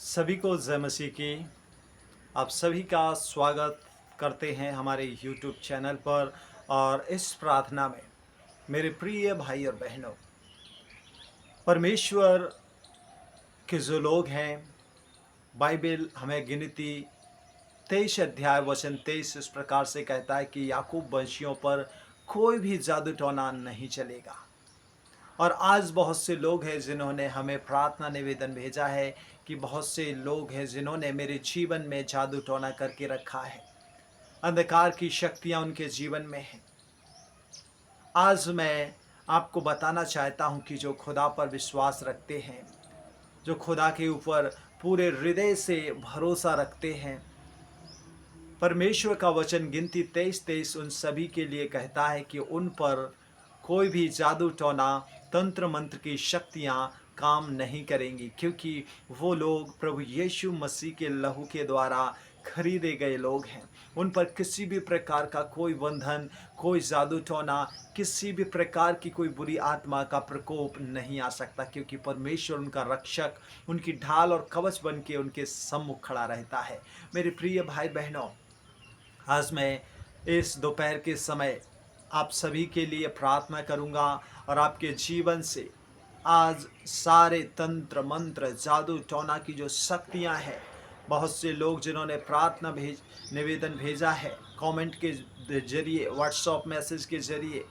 सभी को जय मसीह की। आप सभी का स्वागत करते हैं हमारे यूट्यूब चैनल पर। और इस प्रार्थना में मेरे प्रिय भाई और बहनों, परमेश्वर के जो लोग हैं, बाइबल हमें गिनती 23 अध्याय वचन 23 इस प्रकार से कहता है कि याकूब वंशियों पर कोई भी जादू टोना नहीं चलेगा। और आज बहुत से लोग हैं जिन्होंने हमें प्रार्थना निवेदन भेजा है कि बहुत से लोग हैं जिन्होंने मेरे जीवन में जादू टोना करके रखा है, अंधकार की शक्तियां उनके जीवन में हैं। आज मैं आपको बताना चाहता हूं कि जो खुदा पर विश्वास रखते हैं, जो खुदा के ऊपर पूरे हृदय से भरोसा रखते हैं, परमेश्वर का वचन गिनती 23:23 उन सभी के लिए कहता है कि उन पर कोई भी जादू टोना तंत्र मंत्र की शक्तियां काम नहीं करेंगी, क्योंकि वो लोग प्रभु यीशु मसीह के लहू के द्वारा खरीदे गए लोग हैं। उन पर किसी भी प्रकार का कोई बंधन, कोई जादू टोना, किसी भी प्रकार की कोई बुरी आत्मा का प्रकोप नहीं आ सकता, क्योंकि परमेश्वर उनका रक्षक, उनकी ढाल और कवच बन के उनके सम्मुख खड़ा रहता है। मेरे प्रिय भाई बहनों, आज मैं इस दोपहर के समय आप सभी के लिए प्रार्थना करूंगा और आपके जीवन से आज सारे तंत्र मंत्र जादू टोना की जो शक्तियां हैं, बहुत से लोग जिन्होंने प्रार्थना निवेदन भेजा है कमेंट के जरिए, व्हाट्सएप मैसेज के जरिए,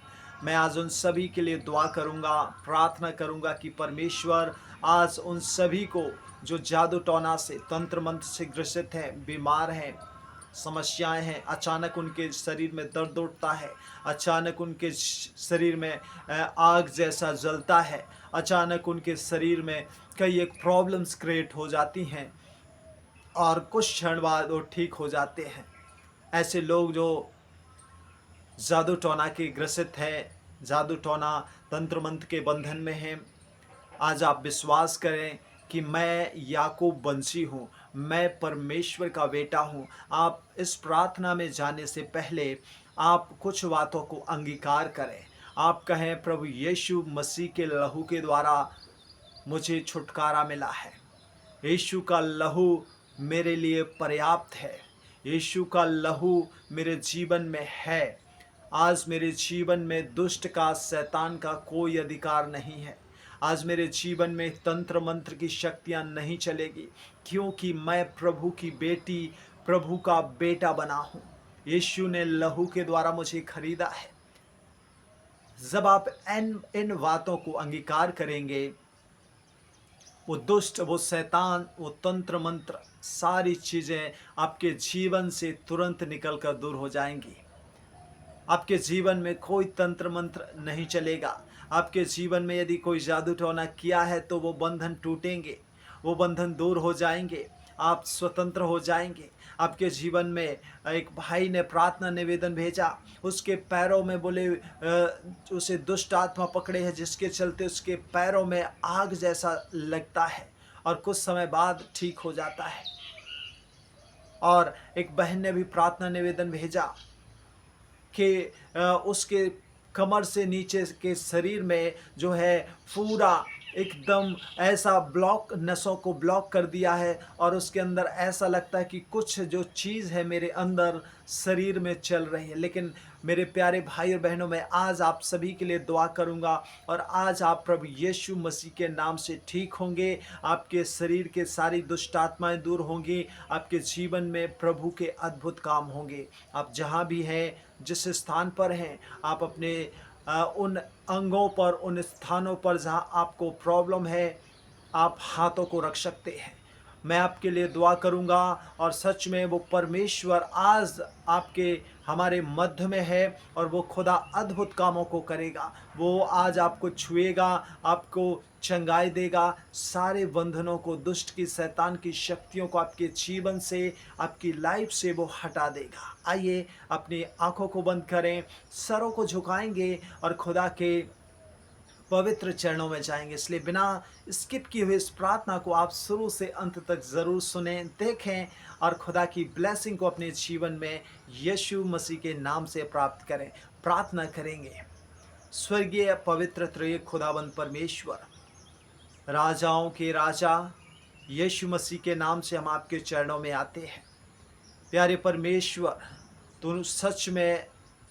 मैं आज उन सभी के लिए दुआ करूंगा, प्रार्थना करूंगा कि परमेश्वर आज उन सभी को जो जादू टोना से, तंत्र मंत्र से ग्रसित हैं, बीमार हैं, समस्याएं हैं, अचानक उनके शरीर में दर्द उठता है, अचानक उनके शरीर में आग जैसा जलता है, अचानक उनके शरीर में कई एक प्रॉब्लम्स क्रिएट हो जाती हैं और कुछ क्षण बाद वो ठीक हो जाते हैं। ऐसे लोग जो जादू टोना के ग्रसित हैं, जादू टोना तंत्र मंत्र के बंधन में हैं, आज आप विश्वास करें कि मैं याकूब वंशी हूँ, मैं परमेश्वर का बेटा हूँ। आप इस प्रार्थना में जाने से पहले आप कुछ बातों को अंगीकार करें। आप कहें, प्रभु यीशु मसीह के लहू के द्वारा मुझे छुटकारा मिला है। यीशु का लहू मेरे लिए पर्याप्त है। यीशु का लहू मेरे जीवन में है। आज मेरे जीवन में दुष्ट का, शैतान का कोई अधिकार नहीं है। आज मेरे जीवन में तंत्र मंत्र की शक्तियां नहीं चलेगी, क्योंकि मैं प्रभु की बेटी, प्रभु का बेटा बना हूं। यीशु ने लहू के द्वारा मुझे खरीदा है। जब आप इन बातों को अंगीकार करेंगे, वो दुष्ट, वो शैतान, वो तंत्र मंत्र, सारी चीजें आपके जीवन से तुरंत निकल कर दूर हो जाएंगी। आपके जीवन में कोई तंत्र मंत्र नहीं चलेगा। आपके जीवन में यदि कोई जादू टोना किया है तो वो बंधन टूटेंगे, वो बंधन दूर हो जाएंगे, आप स्वतंत्र हो जाएंगे। आपके जीवन में एक भाई ने प्रार्थना निवेदन भेजा, उसके पैरों में बोले उसे दुष्ट आत्मा पकड़े है, जिसके चलते उसके पैरों में आग जैसा लगता है और कुछ समय बाद ठीक हो जाता है। और एक बहन ने भी प्रार्थना निवेदन भेजा कि उसके कमर से नीचे के शरीर में जो है पूरा एकदम ऐसा ब्लॉक, नसों को ब्लॉक कर दिया है और उसके अंदर ऐसा लगता है कि कुछ जो चीज़ है मेरे अंदर शरीर में चल रही है। लेकिन मेरे प्यारे भाई और बहनों, मैं आज आप सभी के लिए दुआ करूंगा और आज आप प्रभु यीशु मसीह के नाम से ठीक होंगे। आपके शरीर के सारी दुष्ट आत्माएं दूर होंगी। आपके जीवन में प्रभु के अद्भुत काम होंगे। आप जहां भी हैं, जिस स्थान पर हैं, आप अपने उन अंगों पर, उन स्थानों पर जहां आपको प्रॉब्लम है, आप हाथों को रख सकते हैं। मैं आपके लिए दुआ करूंगा और सच में वो परमेश्वर आज आपके हमारे मध्य में है और वो खुदा अद्भुत कामों को करेगा। वो आज आपको छुएगा, आपको चंगाई देगा, सारे बंधनों को, दुष्ट की, शैतान की शक्तियों को आपके जीवन से, आपकी लाइफ से वो हटा देगा। आइए अपनी आंखों को बंद करें, सरों को झुकाएंगे और खुदा के पवित्र चरणों में जाएंगे। इसलिए बिना स्किप किए हुए इस प्रार्थना को आप शुरू से अंत तक ज़रूर सुने, देखें और खुदा की ब्लेसिंग को अपने जीवन में यीशु मसीह के नाम से प्राप्त करें। प्रार्थना करेंगे। स्वर्गीय पवित्र त्रयी खुदावंद परमेश्वर, राजाओं के राजा, यीशु मसीह के नाम से हम आपके चरणों में आते हैं। प्यारे परमेश्वर, तू सच में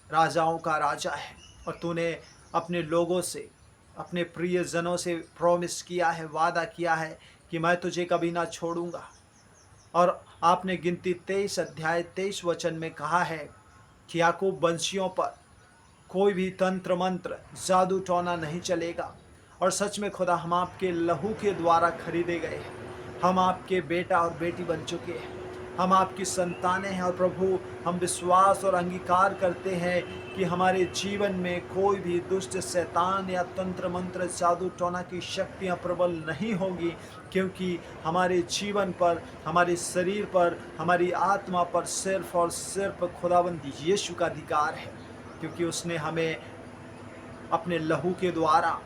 राजाओं का राजा है और तूने अपने लोगों से, अपने प्रियजनों से प्रॉमिस किया है, वादा किया है कि मैं तुझे कभी ना छोड़ूंगा। और आपने गिनती 23 अध्याय 23 वचन में कहा है कि याकूब वंशियों पर कोई भी तंत्र मंत्र, जादू टोना नहीं चलेगा। और सच में खुदा, हम आपके लहू के द्वारा खरीदे गए हैं। हम आपके बेटा और बेटी बन चुके हैं। हम आपकी संतानें हैं। और प्रभु, हम विश्वास और अंगीकार करते हैं कि हमारे जीवन में कोई भी दुष्ट शैतान या तंत्र मंत्र, जादू टोना की शक्तियां प्रबल नहीं होंगी, क्योंकि हमारे जीवन पर, हमारे शरीर पर, हमारी आत्मा पर सिर्फ और सिर्फ खुदावंद यीशु का अधिकार है, क्योंकि उसने हमें अपने लहू के द्वारा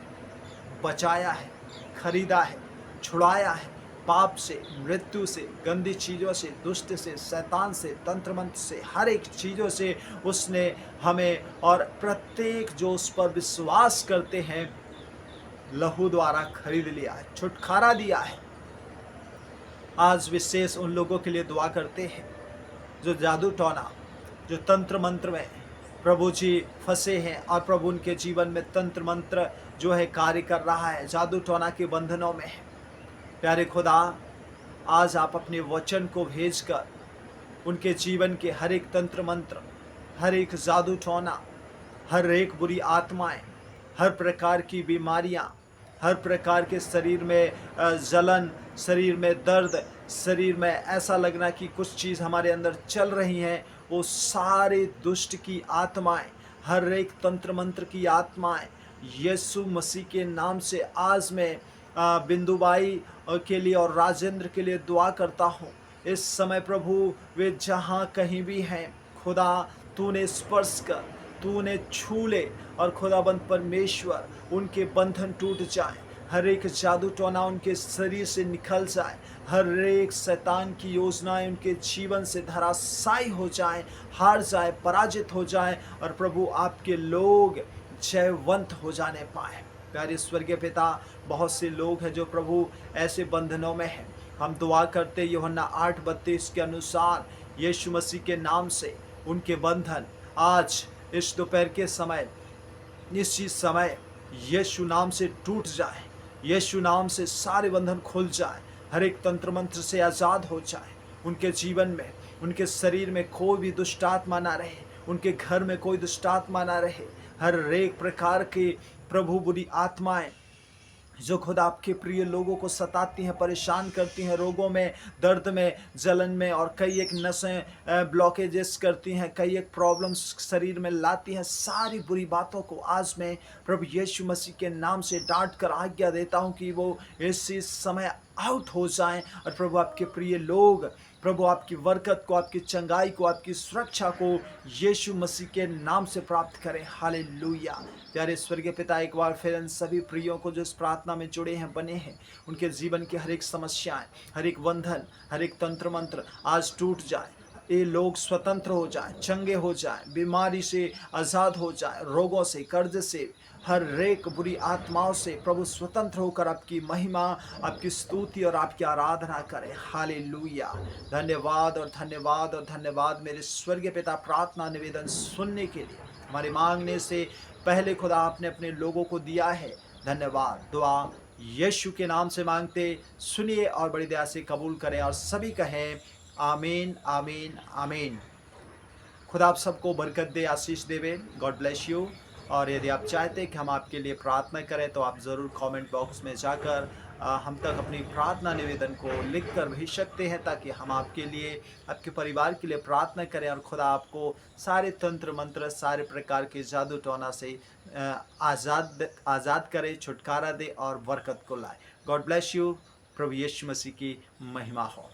बचाया है, खरीदा है, छुड़ाया है पाप से, मृत्यु से, गंदी चीज़ों से, दुष्ट से, शैतान से, तंत्र मंत्र से, हर एक चीज़ों से उसने हमें और प्रत्येक जो उस पर विश्वास करते हैं लहू द्वारा खरीद लिया है, छुटकारा दिया है। आज विशेष उन लोगों के लिए दुआ करते हैं जो जादू टोना, जो तंत्र मंत्र में प्रभु जी फंसे हैं और प्रभु उनके जीवन में तंत्र मंत्र जो है कार्य कर रहा है, जादू टोना के बंधनों में है। प्यारे खुदा, आज आप अपने वचन को भेजकर उनके जीवन के हर एक तंत्र मंत्र, हर एक जादू टोना, हर एक बुरी आत्माएं, हर प्रकार की बीमारियां, हर प्रकार के शरीर में जलन, शरीर में दर्द, शरीर में ऐसा लगना कि कुछ चीज़ हमारे अंदर चल रही हैं, वो सारे दुष्ट की आत्माएं, हर एक तंत्र मंत्र की आत्माएं यीशु मसीह के नाम से आज मैं बिंदुबाई के लिए और राजेंद्र के लिए दुआ करता हूँ। इस समय प्रभु, वे जहाँ कहीं भी हैं, खुदा तूने स्पर्श कर, तूने छू ले और खुदाबंद परमेश्वर उनके बंधन टूट जाए, हर एक जादू टोना उनके शरीर से निकल जाए, हर एक शैतान की योजनाएं उनके जीवन से धराशायी हो जाए, हार जाए, पराजित हो जाए और प्रभु आपके लोग जयवंत हो जाने पाए। प्यारे स्वर्गीय पिता, बहुत से लोग हैं जो प्रभु ऐसे बंधनों में हैं। हम दुआ करते यूहन्ना 8:32 के अनुसार यीशु मसीह के नाम से उनके बंधन आज इस दोपहर के समय, इसी समय यीशु नाम से टूट जाए, यीशु नाम से सारे बंधन खुल जाए, हर एक तंत्र मंत्र से आज़ाद हो जाए। उनके जीवन में, उनके शरीर में कोई भी दुष्ट आत्मा ना रहे, उनके घर में कोई दुष्ट आत्मा ना रहे। हर एक प्रकार के प्रभु बुरी आत्माएं जो खुद आपके प्रिय लोगों को सताती हैं, परेशान करती हैं, रोगों में, दर्द में, जलन में और कई एक नसें ब्लॉकेजेस करती हैं, कई एक प्रॉब्लम्स शरीर में लाती हैं, सारी बुरी बातों को आज मैं प्रभु यीशु मसीह के नाम से डांट कर आज्ञा देता हूं कि वो इसी समय आउट हो जाएं और प्रभु आपके प्रिय लोग, प्रभु आपकी बरकत को, आपकी चंगाई को, आपकी सुरक्षा को यीशु मसीह के नाम से प्राप्त करें। हालेलुया। प्यारे स्वर्गीय पिता, एक बार फिर इन सभी प्रियों को जो इस प्रार्थना में जुड़े हैं, बने हैं, उनके जीवन की हर एक समस्याएं, हर एक बंधन, हर एक तंत्र मंत्र आज टूट जाए। ये लोग स्वतंत्र हो जाएं, चंगे हो जाएं, बीमारी से आज़ाद हो जाएं, रोगों से, कर्ज से, हर एक बुरी आत्माओं से प्रभु स्वतंत्र होकर आपकी महिमा, आपकी स्तुति और आपकी आराधना करें। हालेलुया। धन्यवाद और धन्यवाद और धन्यवाद मेरे स्वर्गीय पिता, प्रार्थना निवेदन सुनने के लिए, हमारे मांगने से पहले खुदा आपने अपने लोगों को दिया है। धन्यवाद। दुआ यीशु के नाम से मांगते, सुनिए और बड़ी दया से कबूल करें और सभी कहें आमीन, आमीन, आमीन। खुदा आप सबको बरकत दे, आशीष देवे। God bless you. और यदि आप चाहते हैं कि हम आपके लिए प्रार्थना करें तो आप ज़रूर कमेंट बॉक्स में जाकर हम तक अपनी प्रार्थना निवेदन को लिख कर भेज सकते हैं, ताकि हम आपके लिए, आपके परिवार के लिए प्रार्थना करें और खुदा आपको सारे तंत्र मंत्र, सारे प्रकार के जादू टोना से आज़ाद करे, छुटकारा दे और बरकत को लाए। God bless you. प्रभु यीशु मसीह की महिमा हो।